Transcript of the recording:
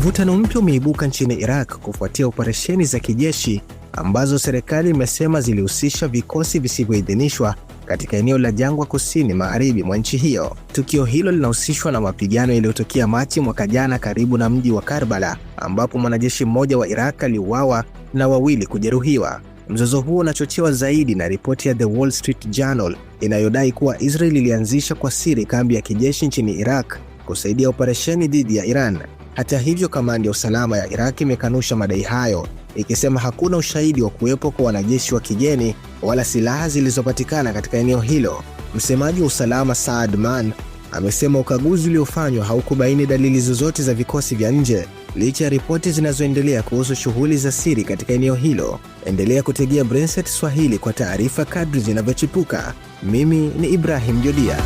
Mvutano mpya umeibuka nchini Iraq kufuatia operesheni za kijeshi ambazo serikali imesema zilihusisha vikosi visivyoidhinishwa katika eneo la Jangwa Kusini Magharibi mwa nchi hiyo. Tukio hilo linahusishwa na mapigano yaliyotokea Machi mwaka jana karibu na mji wa Karbala, ambapo mwanajeshi mmoja wa Iraq aliuawa na wawili kujeruhiwa. Mzozo huo unachochewa zaidi na ripoti ya The Wall Street Journal inayodai kuwa Israel ilianzisha kwa siri kambi ya kijeshi nchini Iraq kusaidia operesheni dhidi ya Iran. Hata hivyo, kamandi ya usalama ya Iraq imekanusha madai hayo, ikisema hakuna ushahidi wa kuwepo kwa wanajeshi wa kigeni wala silaha zilizopatikana katika eneo hilo. Msemaji wa usalama Saad Mann amesema ukaguzi uliofanywa haukubaini dalili zozote za vikosi vya nje, licha ya ripoti zinazoendelea kuhusu shughuli za siri katika eneo hilo. Endelea kutegea Brainsat Swahili kwa taarifa kadri zinavyochipuka. Mimi ni Ibrahim Jodia.